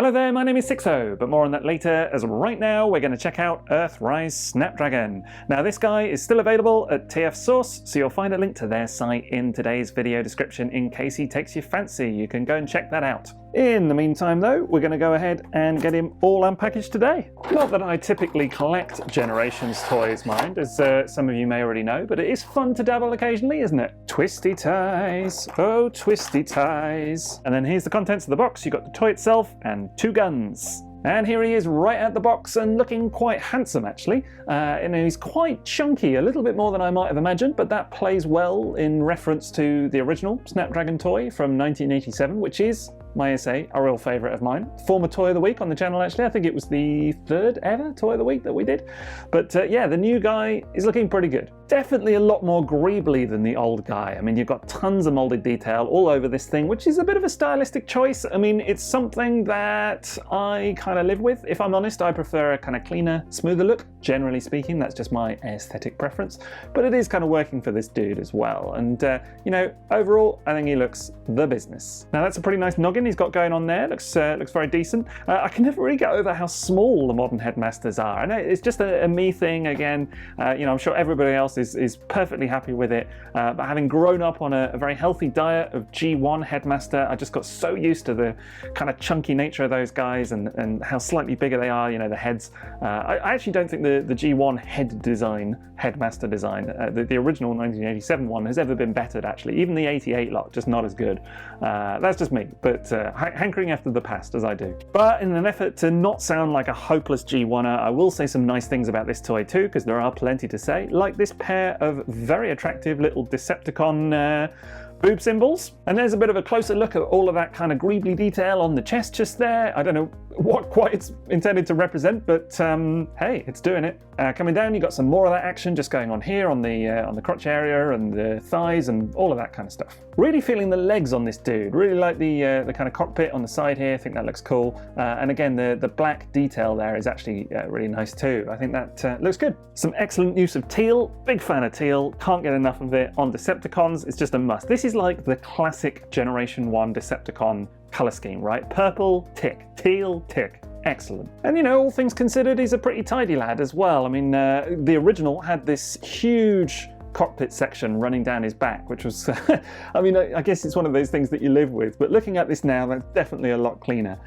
Hello there, my name is Sixo, but more on that later, as right now we're going to check out Earthrise Snapdragon. Now this guy is still available at TF Source, so you'll find a link to their site in today's video description in case he takes your fancy. You can go and check that out. In the meantime though, we're going to go ahead and get him all unpackaged today. Not that I typically collect Generations toys, mind, as some of you may already know, but it is fun to dabble occasionally, isn't it? Twisty ties, oh twisty ties. And then here's the contents of the box. You've got the toy itself and two guns. And here he is right at the box and looking quite handsome actually. And he's quite chunky, a little bit more than I might have imagined, but that plays well in reference to the original Snapdragon toy from 1987, which is, may I say, a real favourite of mine. Former Toy of the Week on the channel actually. I think it was the third ever Toy of the Week that we did. But yeah, the new guy is looking pretty good. Definitely a lot more greebly than the old guy. I mean, you've got tons of moulded detail all over this thing, which is a bit of a stylistic choice. I mean, it's something that I kind of live with. If I'm honest, I prefer a kind of cleaner, smoother look. Generally speaking, that's just my aesthetic preference. But it is kind of working for this dude as well. And, you know, overall, I think he looks the business. Now, that's a pretty nice noggin he's got going on there. Looks very decent. I can never really get over how small the modern Headmasters are. I know it's just a me thing again. You know, I'm sure everybody else is perfectly happy with it. But having grown up on a very healthy diet of G1 Headmaster, I just got so used to the kind of chunky nature of those guys and how slightly bigger they are, you know, the heads. I actually don't think the G1 Headmaster design, the original 1987 one has ever been bettered actually. Even the 88 lot, just not as good. That's just me, but hankering after the past as I do. But in an effort to not sound like a hopeless G1er, I will say some nice things about this toy too, because there are plenty to say, like this pair of very attractive little Decepticon boob symbols. And there's a bit of a closer look at all of that kind of greebly detail on the chest just there. I don't know what quite it's intended to represent, but hey, it's doing it. Coming down, you've got some more of that action just going on here on the crotch area and the thighs and all of that kind of stuff. Really feeling the legs on this dude. Really like the kind of cockpit on the side here. I think that looks cool. And again, the black detail there is actually really nice too. I think that looks good. Some excellent use of teal. Big fan of teal. Can't get enough of it on Decepticons. It's just a must. This is like the classic Generation 1 Decepticon color scheme, right? Purple, tick. Teal, tick. Excellent. And you know, all things considered, he's a pretty tidy lad as well. I mean, the original had this huge cockpit section running down his back, which was, I mean, I guess it's one of those things that you live with, but looking at this now, that's definitely a lot cleaner.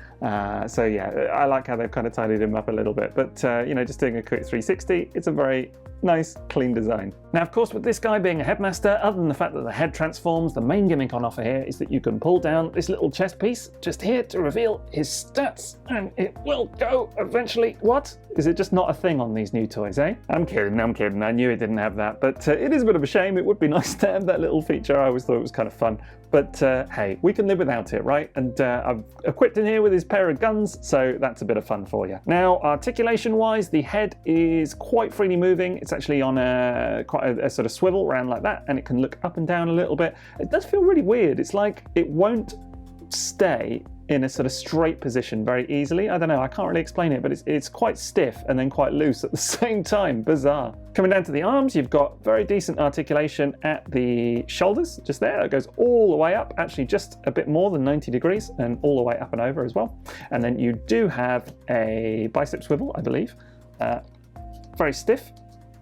So yeah, I like how they've kind of tidied him up a little bit, but you know, just doing a quick 360, it's a very nice, clean design. Now, of course, with this guy being a Headmaster, other than the fact that the head transforms, the main gimmick on offer here is that you can pull down this little chest piece just here to reveal his stats, and it will go eventually. What? Is it just not a thing on these new toys, eh? I'm kidding. I knew it didn't have that, but it is a bit of a shame. It would be nice to have that little feature. I always thought it was kind of fun. But hey, we can live without it, right? And I've equipped him here with his pair of guns, so that's a bit of fun for you. Now, articulation-wise, the head is quite freely moving. It's actually on quite a sort of swivel around like that, and it can look up and down a little bit. It does feel really weird. It's like it won't stay in a sort of straight position very easily. I don't know, I can't really explain it, but it's quite stiff and then quite loose at the same time. Bizarre. Coming down to the arms, you've got very decent articulation at the shoulders, just there. It goes all the way up, actually just a bit more than 90 degrees, and all the way up and over as well. And then you do have a bicep swivel, I believe. Very stiff,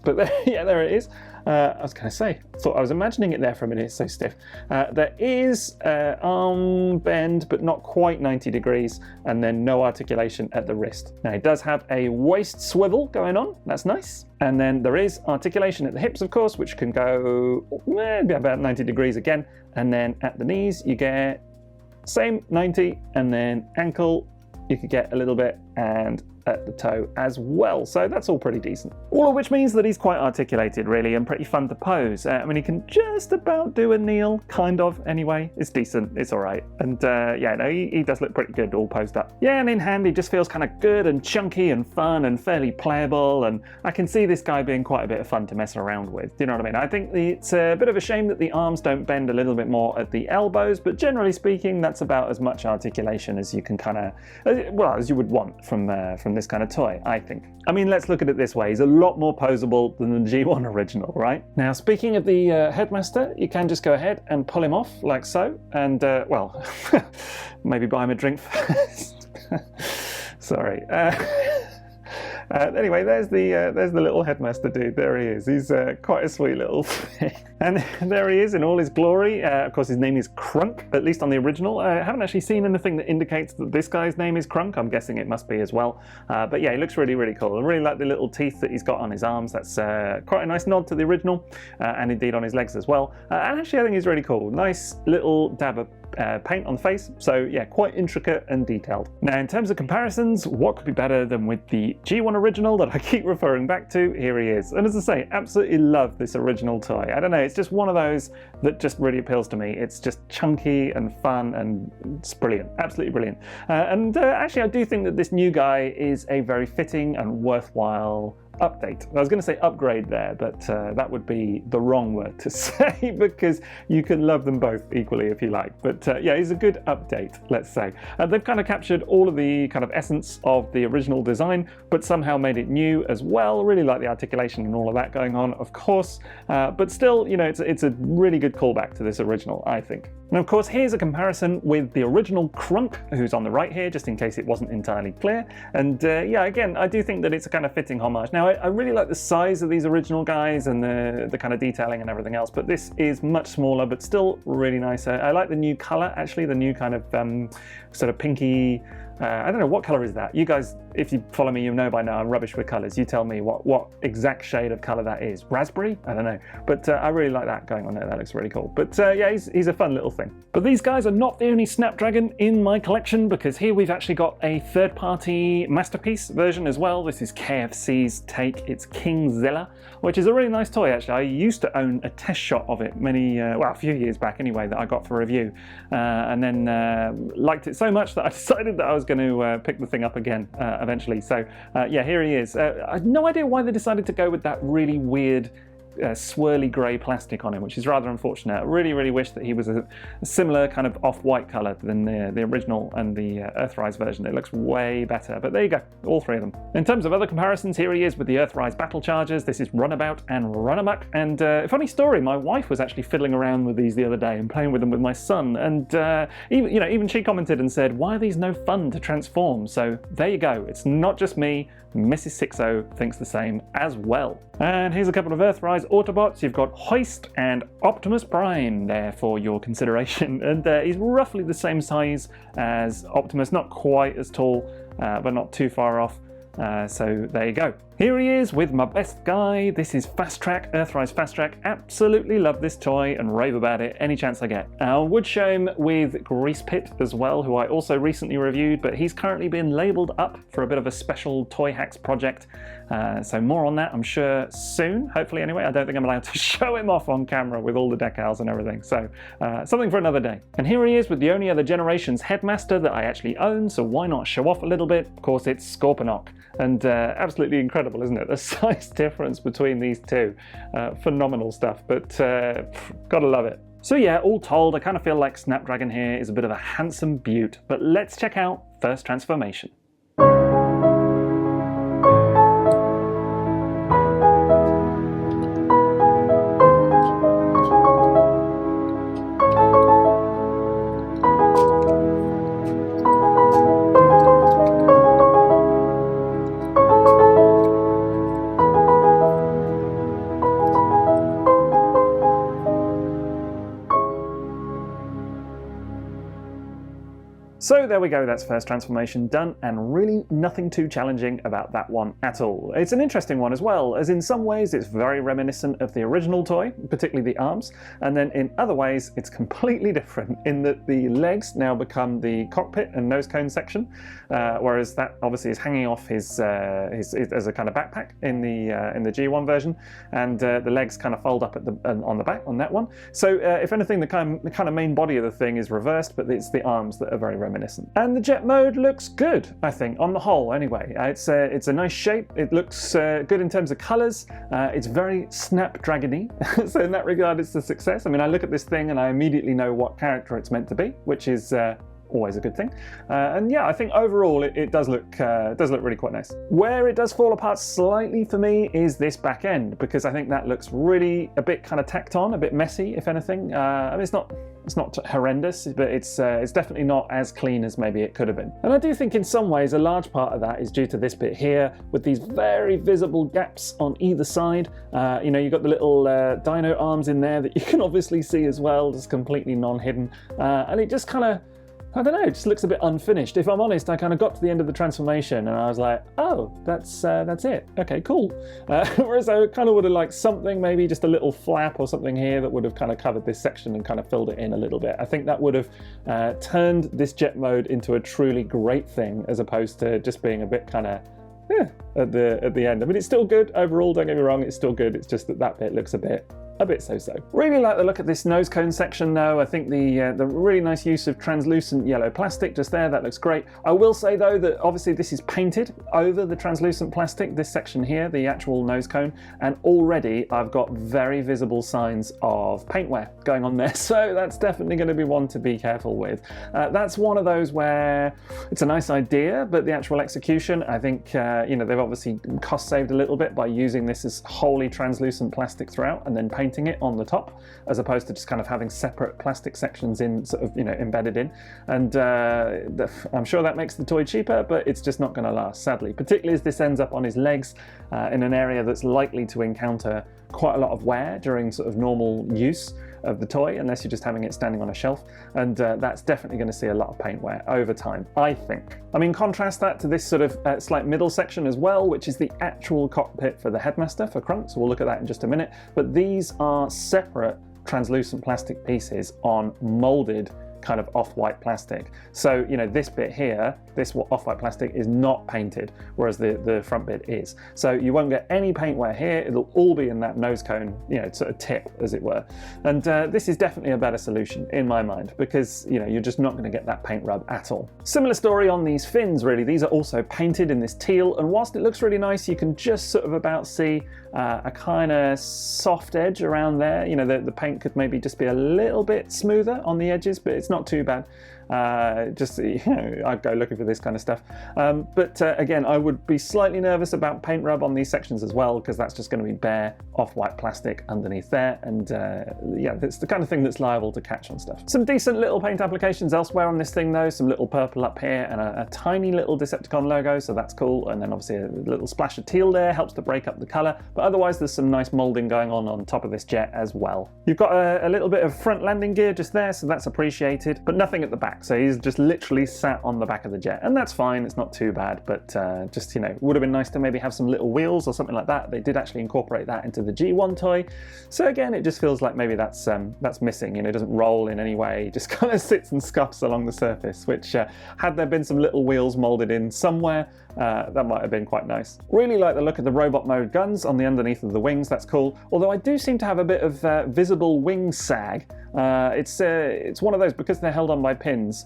but yeah, there it is. I was going to say, thought I was imagining it there for a minute, it's so stiff. There is arm bend, but not quite 90 degrees, and then no articulation at the wrist. Now, it does have a waist swivel going on, that's nice. And then there is articulation at the hips, of course, which can go maybe about 90 degrees again. And then at the knees, you get same 90, and then ankle, you could get a little bit, and at the toe as well, so that's all pretty decent. All of which means that he's quite articulated really and pretty fun to pose. I mean, he can just about do a kneel, kind of, anyway. It's decent, it's all right. And yeah, no, he does look pretty good all posed up. Yeah, and in hand he just feels kind of good and chunky and fun and fairly playable, and I can see this guy being quite a bit of fun to mess around with. Do you know what I mean? I think it's a bit of a shame that the arms don't bend a little bit more at the elbows, but generally speaking, that's about as much articulation as you can kind of, well, as you would want from this kind of toy, I think. I mean, let's look at it this way. He's a lot more poseable than the G1 original, right? Now, speaking of the Headmaster, you can just go ahead and pull him off like so, and, well, maybe buy him a drink first. Sorry. Anyway, there's the little Headmaster dude. There he is. He's quite a sweet little thing. And there he is in all his glory. Of course, his name is Crunk, at least on the original. I haven't actually seen anything that indicates that this guy's name is Crunk. I'm guessing it must be as well. But yeah, he looks really, really cool. I really like the little teeth that he's got on his arms. That's quite a nice nod to the original, and indeed on his legs as well. And actually, I think he's really cool. Nice little dab of paint on the face. So yeah, quite intricate and detailed. Now, in terms of comparisons, what could be better than with the G1 original that I keep referring back to? Here he is. And as I say, absolutely love this original toy. I don't know, it's just one of those that just really appeals to me. It's just chunky and fun and it's brilliant, absolutely brilliant. Actually, I do think that this new guy is a very fitting and worthwhile update. I was going to say upgrade there, but that would be the wrong word to say because you can love them both equally if you like. But yeah, it's a good update, let's say. They've kind of captured all of the kind of essence of the original design, but somehow made it new as well. Really like the articulation and all of that going on, of course. But still, you know, it's a really good callback to this original, I think. And of course, here's a comparison with the original Crunk, who's on the right here, just in case it wasn't entirely clear. And yeah, again, I do think that it's a kind of fitting homage. Now, I really like the size of these original guys and the kind of detailing and everything else, but this is much smaller, but still really nice. I like the new color, actually, the new kind of sort of pinky, I don't know, what color is that? You guys, if you follow me, you know by now I'm rubbish with colors. You tell me what exact shade of color that is. Raspberry? I don't know. But I really like that going on there. That looks really cool. But yeah, he's a fun little thing. But these guys are not the only Snapdragon in my collection, because here we've actually got a third-party Masterpiece version as well. This is KFC's take. It's Kingzilla, which is a really nice toy, actually. I used to own a test shot of it a few years back anyway, that I got for review. And then liked it so much that I decided that I was going to pick the thing up again eventually. So yeah, here he is. I have no idea why they decided to go with that really weird swirly grey plastic on him, which is rather unfortunate. I really, really wish that he was a similar kind of off-white colour than the original and the Earthrise version. It looks way better, but there you go, all three of them. In terms of other comparisons, here he is with the Earthrise Battle Chargers. This is Runabout and Runamuck. And funny story, my wife was actually fiddling around with these the other day and playing with them with my son, and even she commented and said, why are these no fun to transform? So there you go, it's not just me. Mrs. 60 thinks the same as well. And here's a couple of Earthrise Autobots. You've got Hoist and Optimus Prime there for your consideration. And he's roughly the same size as Optimus, not quite as tall, but not too far off. So there you go. Here he is with my best guy. This is Fast Track, Earthrise Fast Track. Absolutely love this toy and rave about it any chance I get. I would show him with Grease Pit as well, who I also recently reviewed, but he's currently been labelled up for a bit of a special Toy Hacks project. So more on that, I'm sure, soon, hopefully anyway. I don't think I'm allowed to show him off on camera with all the decals and everything. So something for another day. And here he is with the only other Generations Headmaster that I actually own, so why not show off a little bit? Of course, it's Scorponok. And absolutely incredible, isn't it? The size difference between these two. Phenomenal stuff, but gotta love it. So yeah, all told, I kind of feel like Snapdragon here is a bit of a handsome beaut, but let's check out First Transformation. So there we go, that's First Transformation done, and really nothing too challenging about that one at all. It's an interesting one as well, as in some ways it's very reminiscent of the original toy, particularly the arms, and then in other ways it's completely different in that the legs now become the cockpit and nose cone section, whereas that obviously is hanging off his as a kind of backpack in the G1 version, and the legs kind of fold up at on the back on that one. So if anything, the kind of main body of the thing is reversed, but it's the arms that are very reminiscent. And the jet mode looks good, I think, on the whole anyway. It's a nice shape, it looks good in terms of colours, it's very Snapdragon-y, so in that regard it's a success. I mean, I look at this thing and I immediately know what character it's meant to be, which is always a good thing. And yeah, I think overall it does look really quite nice. Where it does fall apart slightly for me is this back end, because I think that looks really a bit kind of tacked on, a bit messy, if anything. I mean, it's not horrendous, but it's definitely not as clean as maybe it could have been. And I do think in some ways a large part of that is due to this bit here with these very visible gaps on either side. You know, you've got the little dino arms in there that you can obviously see as well, just completely non-hidden. And it just kind of, I don't know, it just looks a bit unfinished. If I'm honest, I kind of got to the end of the transformation and I was like, oh, that's it. Okay, cool. Whereas I kind of would have liked something, maybe just a little flap or something here that would have kind of covered this section and kind of filled it in a little bit. I think that would have turned this jet mode into a truly great thing, as opposed to just being a bit kind of, yeah, at the end. I mean, it's still good overall, don't get me wrong, it's still good. It's just that bit looks a bit so-so. Really like the look at this nose cone section though. I think the really nice use of translucent yellow plastic just there, that looks great. I will say though that obviously this is painted over the translucent plastic, this section here, the actual nose cone, and already I've got very visible signs of paint wear going on there, so that's definitely going to be one to be careful with. That's one of those where it's a nice idea, but the actual execution, I think, you know, they've obviously cost saved a little bit by using this as wholly translucent plastic throughout and then painting it on the top, as opposed to just kind of having separate plastic sections in, sort of, you know, embedded in. And I'm sure that makes the toy cheaper, but it's just not going to last, sadly, particularly as this ends up on his legs in an area that's likely to encounter quite a lot of wear during sort of normal use of the toy, unless you're just having it standing on a shelf, and that's definitely going to see a lot of paint wear over time, I think. I mean, contrast that to this sort of slight middle section as well, which is the actual cockpit for the Headmaster for Crunk, so we'll look at that in just a minute, but these are separate translucent plastic pieces on molded kind of off-white plastic. So, you know, this bit here, this off-white plastic is not painted, whereas the front bit is. So you won't get any paint wear here, it'll all be in that nose cone, you know, sort of tip, as it were. And this is definitely a better solution in my mind, because, you know, you're just not going to get that paint rub at all. Similar story on these fins, really. These are also painted in this teal, and whilst it looks really nice, you can just sort of about see a kind of soft edge around there. You know, the paint could maybe just be a little bit smoother on the edges, but it's not too bad. Just, you know, I'd go looking for this kind of stuff. But again, I would be slightly nervous about paint rub on these sections as well, because that's just going to be bare off-white plastic underneath there, and yeah, that's the kind of thing that's liable to catch on stuff. Some decent little paint applications elsewhere on this thing though, some little purple up here and a tiny little Decepticon logo, so that's cool, and then obviously a little splash of teal there, helps to break up the colour, but otherwise there's some nice moulding going on top of this jet as well. You've got a little bit of front landing gear just there, so that's appreciated, but nothing at the back. So he's just literally sat on the back of the jet, and that's fine, it's not too bad, but just, you know, would have been nice to maybe have some little wheels or something like that. They did actually incorporate that into the G1 toy, so again, it just feels like maybe that's missing. You know, it doesn't roll in any way, it just kind of sits and scuffs along the surface, which had there been some little wheels molded in somewhere, that might have been quite nice. Really like the look of the robot mode guns on the underneath of the wings, that's cool, although I do seem to have a bit of visible wing sag. It's one of those, because they're held on by pins,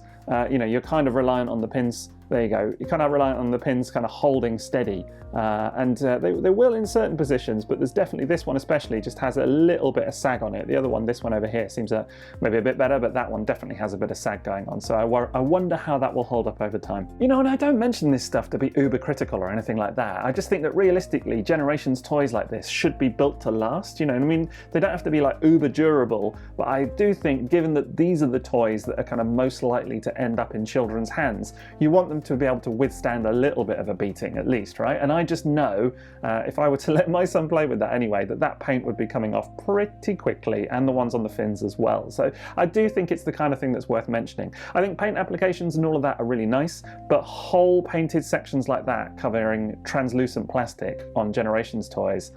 you know, you're kind of reliant on the pins. There you go. You're kind of reliant on the pins kind of holding steady, and they will in certain positions, but there's definitely this one especially just has a little bit of sag on it. The other one, this one over here, seems maybe a bit better, but that one definitely has a bit of sag going on, so I wonder how that will hold up over time. You know, and I don't mention this stuff to be uber critical or anything like that. I just think that realistically, Generations toys like this should be built to last, you know, and I mean, they don't have to be like uber durable, but I do think, given that these are the toys that are kind of most likely to end up in children's hands, you want them to be able to withstand a little bit of a beating at least, right? And I just know, if I were to let my son play with that anyway, that paint would be coming off pretty quickly, and the ones on the fins as well. So I do think it's the kind of thing that's worth mentioning. I think paint applications and all of that are really nice, but whole painted sections like that covering translucent plastic on Generations toys,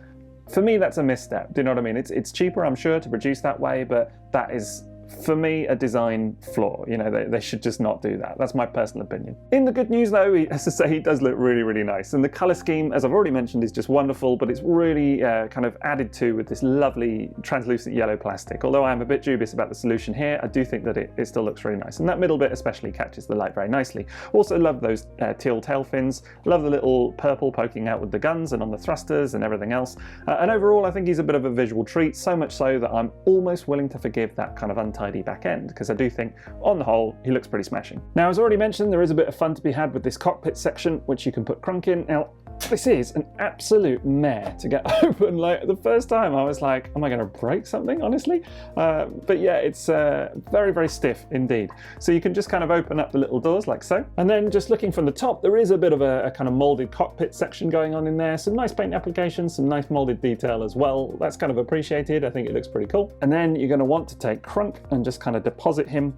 for me that's a misstep. Do you know what I mean? It's cheaper, I'm sure, to produce that way, but that is, for me, a design flaw. You know, they should just not do that. That's my personal opinion. In the good news though, as I say, he does look really, really nice. And the colour scheme, as I've already mentioned, is just wonderful, but it's really kind of added to with this lovely translucent yellow plastic. Although I am a bit dubious about the solution here, I do think that it still looks really nice. And that middle bit especially catches the light very nicely. Also love those teal tail fins. Love the little purple poking out with the guns and on the thrusters and everything else. And overall, I think he's a bit of a visual treat, so much so that I'm almost willing to forgive that kind of untidy tidy back end, because I do think on the whole he looks pretty smashing. Now, as already mentioned, there is a bit of fun to be had with this cockpit section, which you can put Crunk in. Now, this is an absolute mare to get open. Like, the first time I was like, am I going to break something, honestly? But yeah, it's very, very stiff indeed. So you can just kind of open up the little doors like so. And then just looking from the top, there is a bit of a kind of molded cockpit section going on in there. Some nice paint applications, some nice molded detail as well. That's kind of appreciated. I think it looks pretty cool. And then you're going to want to take Crunk and just kind of deposit him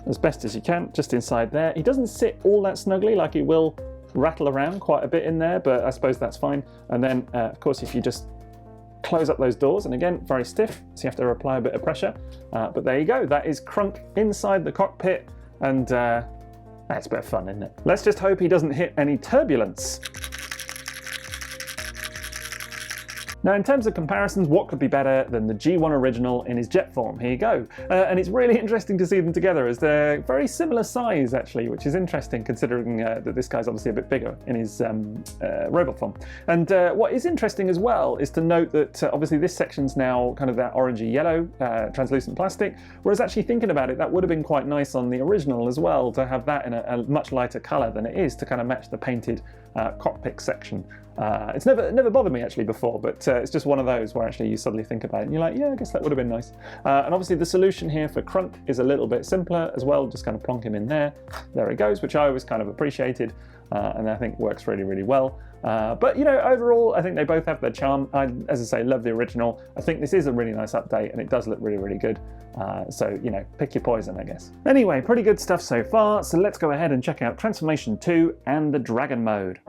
as best as you can, just inside there. He doesn't sit all that snugly, like he will rattle around quite a bit in there, but I suppose that's fine. And then of course, if you just close up those doors, and again, very stiff, so you have to apply a bit of pressure, but there you go. That is Crunk inside the cockpit, and that's a bit of fun, isn't it? Let's just hope he doesn't hit any turbulence. Now, in terms of comparisons, what could be better than the G1 original in his jet form? Here you go. And it's really interesting to see them together, as they're very similar size, actually, which is interesting considering that this guy's obviously a bit bigger in his robot form. And what is interesting as well is to note that obviously this section's now kind of that orangey yellow translucent plastic, whereas actually thinking about it, that would have been quite nice on the original as well, to have that in a much lighter colour than it is, to kind of match the painted cockpit section. It's never bothered me actually before, but it's just one of those where actually you suddenly think about it and you're like, yeah, I guess that would have been nice. And obviously the solution here for Crunk is a little bit simpler as well, just kind of plonk him in there. There it goes, which I always kind of appreciated, and I think works really, really well. But you know, overall, I think they both have their charm. As I say, love the original. I think this is a really nice update, and it does look really, really good. So, you know, pick your poison, I guess. Anyway, pretty good stuff so far. So let's go ahead and check out Transformation 2 and the Dragon mode.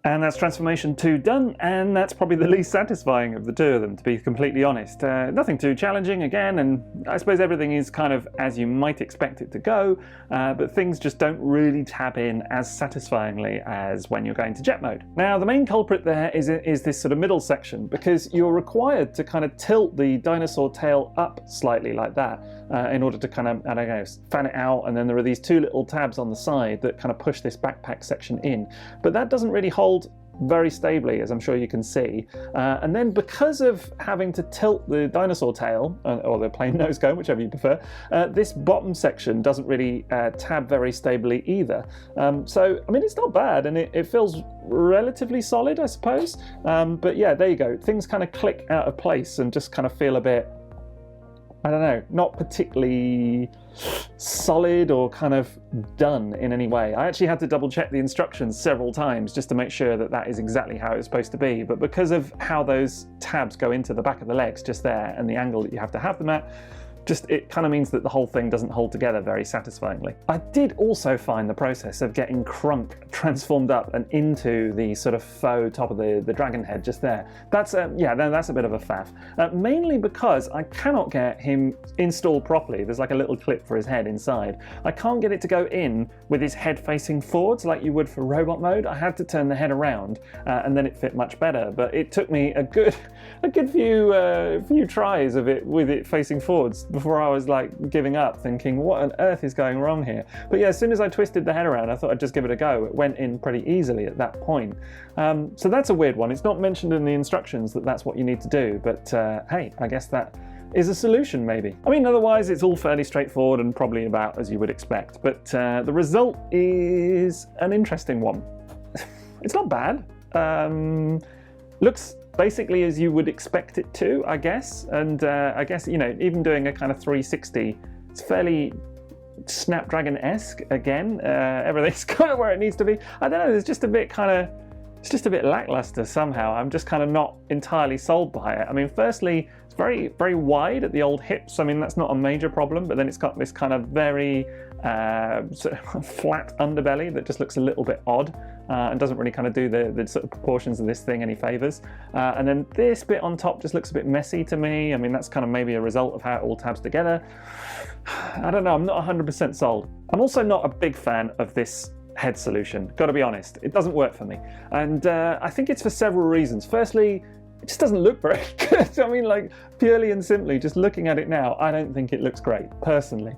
And that's Transformation 2 done, and that's probably the least satisfying of the two of them, to be completely honest. Nothing too challenging again, and I suppose everything is kind of as you might expect it to go, but things just don't really tap in as satisfyingly as when you're going to jet mode. Now, the main culprit there is this sort of middle section, because you're required to kind of tilt the dinosaur tail up slightly like that in order to kind of, I don't know, fan it out, and then there are these two little tabs on the side that kind of push this backpack section in. But that doesn't really hold very stably, as I'm sure you can see. And then because of having to tilt the dinosaur tail, or the plain nose cone, whichever you prefer, this bottom section doesn't really tab very stably either. So, I mean, it's not bad, and it feels relatively solid, I suppose. But yeah, there you go. Things kind of click out of place and just kind of feel a bit, I don't know, not particularly solid or kind of done in any way. I actually had to double check the instructions several times just to make sure that that is exactly how it's supposed to be, but because of how those tabs go into the back of the legs just there and the angle that you have to have them at, it kind of means that the whole thing doesn't hold together very satisfyingly. I did also find the process of getting Crunk transformed up and into the sort of faux top of the dragon head just there. That's yeah, that's a bit of a faff. Mainly because I cannot get him installed properly. There's like a little clip for his head inside. I can't get it to go in with his head facing forwards like you would for robot mode. I had to turn the head around and then it fit much better. But it took me a good few tries of it with it facing forwards before I was like giving up, thinking what on earth is going wrong here. But yeah, as soon as I twisted the head around, I thought I'd just give it a go. It went in pretty easily at that point. So that's a weird one. It's not mentioned in the instructions that that's what you need to do, but hey, I guess that is a solution maybe. I mean, otherwise it's all fairly straightforward and probably about as you would expect, but the result is an interesting one. It's not bad. Looks basically as you would expect it to, I guess. And I guess, you know, even doing a kind of 360, it's fairly Snapdragon-esque again. Everything's kind of where it needs to be. I don't know, there's just a bit kind of, it's just a bit lackluster somehow. I'm just kind of not entirely sold by it. I mean, firstly, it's very, very wide at the old hips. I mean, that's not a major problem, but then it's got this kind of very sort of flat underbelly that just looks a little bit odd and doesn't really kind of do the sort of proportions of this thing any favors. And then this bit on top just looks a bit messy to me. I mean, that's kind of maybe a result of how it all tabs together. I don't know, I'm not 100% sold. I'm also not a big fan of this head solution, gotta be honest. It doesn't work for me. And I think it's for several reasons. Firstly, it just doesn't look very good. I mean, like, purely and simply, just looking at it now, I don't think it looks great, personally.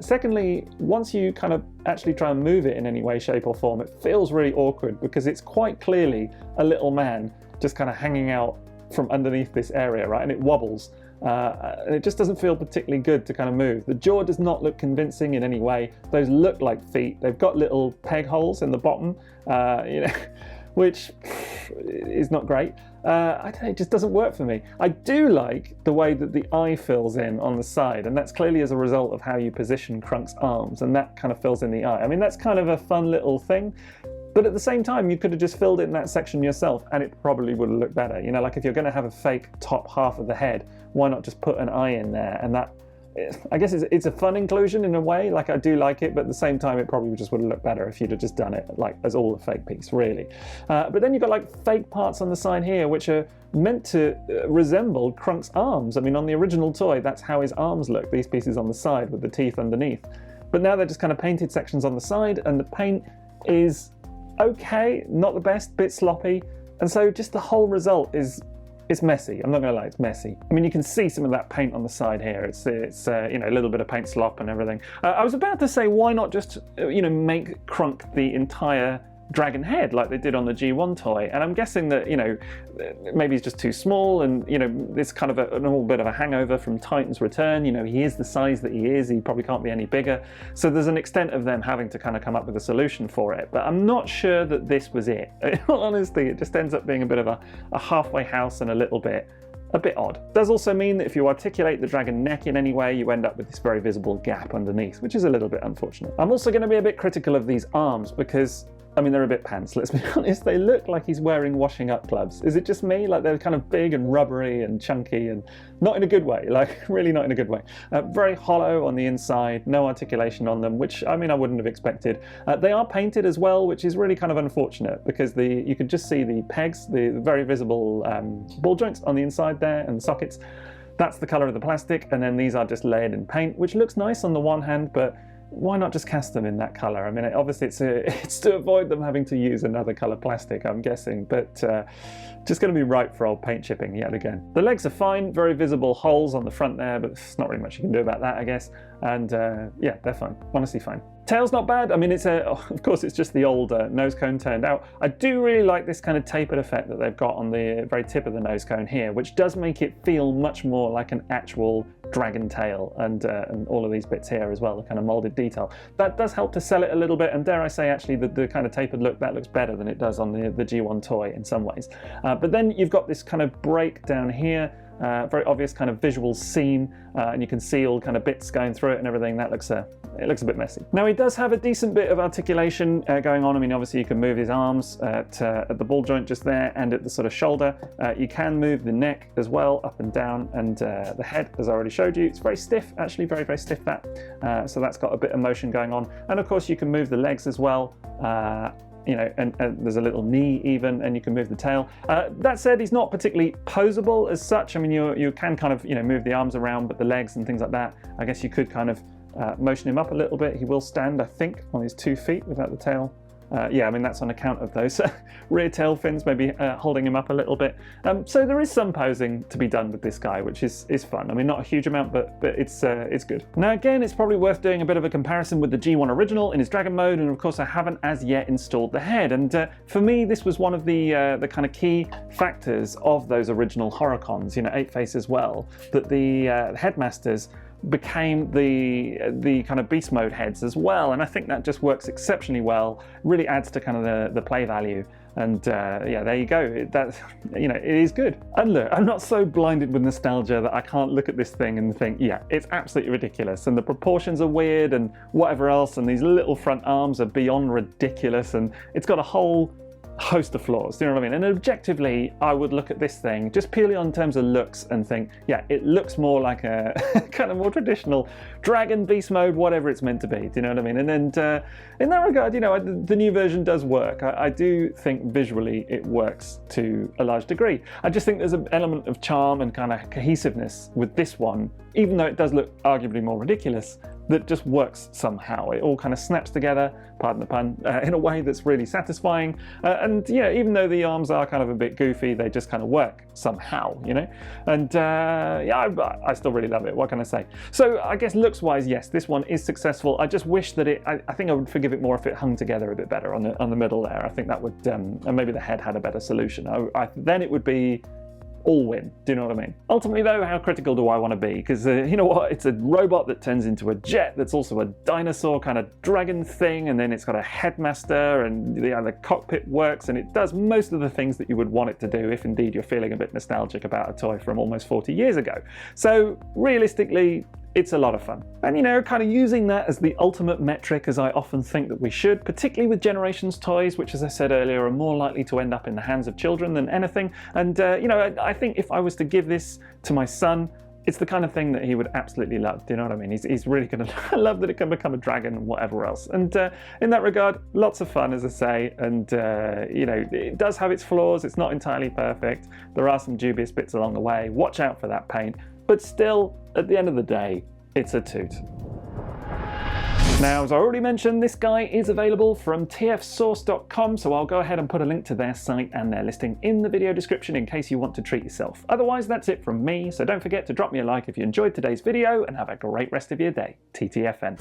Secondly, once you kind of actually try and move it in any way, shape or form, it feels really awkward because it's quite clearly a little man just kind of hanging out from underneath this area, right? And it wobbles. And it just doesn't feel particularly good to kind of move. The jaw does not look convincing in any way. Those look like feet. They've got little peg holes in the bottom, you know, which is not great. I don't know, it just doesn't work for me. I do like the way that the eye fills in on the side, and that's clearly as a result of how you position Crunk's arms, and that kind of fills in the eye. I mean, that's kind of a fun little thing. But at the same time, you could have just filled in that section yourself and it probably would have looked better. You know, like if you're going to have a fake top half of the head, why not just put an eye in there? And that, I guess it's a fun inclusion in a way. Like, I do like it, but at the same time, it probably just would have looked better if you'd have just done it like as all a fake piece, really. But then you've got like fake parts on the side here, which are meant to resemble Crunk's arms. I mean, on the original toy, that's how his arms look, these pieces on the side with the teeth underneath. But now they're just kind of painted sections on the side, and the paint is okay, not the best, bit sloppy, and so just the whole result is messy. I'm not gonna lie, it's messy. I mean, you can see some of that paint on the side here. It's you know, a little bit of paint slop and everything. I was about to say, why not just you know, make Crunk the entire dragon head like they did on the G1 toy, and I'm guessing that, you know, maybe he's just too small, and you know, it's kind of a little bit of a hangover from Titan's Return. You know, he is the size that he is, he probably can't be any bigger, so there's an extent of them having to kind of come up with a solution for it, but I'm not sure that this was it. In all honesty, it just ends up being a bit of a halfway house and a bit odd. Does also mean that if you articulate the dragon neck in any way, you end up with this very visible gap underneath, which is a little bit unfortunate. I'm also going to be a bit critical of these arms because, I mean, they're a bit pants, let's be honest. They look like he's wearing washing up gloves. Is it just me? Like, they're kind of big and rubbery and chunky, and not in a good way, like really not in a good way. Very hollow on the inside, no articulation on them, which, I mean, I wouldn't have expected. They are painted as well, which is really kind of unfortunate because you could just see the pegs, the very visible ball joints on the inside there and the sockets. That's the color of the plastic, and then these are just layered in paint, which looks nice on the one hand, but why not just cast them in that color? I mean, obviously it's to avoid them having to use another color plastic, I'm guessing, but just going to be ripe for old paint chipping yet again. The legs are fine, very visible holes on the front there, but there's not really much you can do about that, I guess. And yeah, they're fine, honestly fine. Tail's not bad. I mean, of course, it's just the old nose cone turned out. I do really like this kind of tapered effect that they've got on the very tip of the nose cone here, which does make it feel much more like an actual dragon tail, and all of these bits here as well, the kind of molded detail. That does help to sell it a little bit, and dare I say, actually, the kind of tapered look, that looks better than it does on the G1 toy in some ways. But then you've got this kind of break down here, very obvious kind of visual seam, and you can see all kind of bits going through it and everything. That looks it looks a bit messy. Now, he does have a decent bit of articulation going on. I mean, obviously you can move his arms at the ball joint just there and at the sort of shoulder. You can move the neck as well, up and down, and the head, as I already showed you. It's very stiff, actually, very, very stiff, that. So that's got a bit of motion going on. And of course you can move the legs as well. You know, and there's a little knee even, and you can move the tail. That said, he's not particularly posable as such. I mean, you can kind of, you know, move the arms around, but the legs and things like that, I guess you could kind of motion him up a little bit. He will stand, I think, on his 2 feet without the tail. Yeah, I mean, that's on account of those rear tail fins maybe holding him up a little bit. So there is some posing to be done with this guy, which is fun. I mean, not a huge amount, but it's good. Now, again, it's probably worth doing a bit of a comparison with the G1 original in his dragon mode, and of course I haven't as yet installed the head. And for me, this was one of the kind of key factors of those original Horrorcons, you know, 8-Face as well, that the Headmasters became the kind of beast mode heads as well, and I think that just works exceptionally well. Really adds to kind of the play value, and yeah, there you go. That, you know, it is good. And look, I'm not so blinded with nostalgia that I can't look at this thing and think, yeah, it's absolutely ridiculous, and the proportions are weird and whatever else, and these little front arms are beyond ridiculous, and it's got a whole host of flaws, do you know what I mean? And objectively, I would look at this thing just purely on terms of looks and think, yeah, it looks more like a kind of more traditional dragon, beast mode, whatever it's meant to be, do you know what I mean? And then in that regard, you know, the new version does work. I do think visually it works to a large degree. I just think there's an element of charm and kind of cohesiveness with this one, even though it does look arguably more ridiculous, that just works somehow. It all kind of snaps together, pardon the pun, in a way that's really satisfying. And yeah, even though the arms are kind of a bit goofy, they just kind of work somehow, you know? And yeah, I still really love it. What can I say? So I guess looks-wise, yes, this one is successful. I just wish that I think I would forgive it more if it hung together a bit better on the middle there. I think that would, and maybe the head had a better solution. Then it would be all win. Do you know what I mean? Ultimately though, how critical do I want to be? Because you know what? It's a robot that turns into a jet that's also a dinosaur kind of dragon thing, and then it's got a headmaster, and the cockpit works, and it does most of the things that you would want it to do if indeed you're feeling a bit nostalgic about a toy from almost 40 years ago. So realistically, it's a lot of fun. And you know, kind of using that as the ultimate metric, as I often think that we should, particularly with Generations toys, which as I said earlier are more likely to end up in the hands of children than anything. And you know, I think if I was to give this to my son, it's the kind of thing that he would absolutely love. Do you know what I mean? He's really going to love that it can become a dragon and whatever else. And in that regard, lots of fun, as I say. And you know, it does have its flaws. It's not entirely perfect. There are some dubious bits along the way. Watch out for that paint. But still, at the end of the day, it's a toot. Now, as I already mentioned, this guy is available from tfsource.com, so I'll go ahead and put a link to their site and their listing in the video description in case you want to treat yourself. Otherwise, that's it from me, so don't forget to drop me a like if you enjoyed today's video, and have a great rest of your day. TTFN.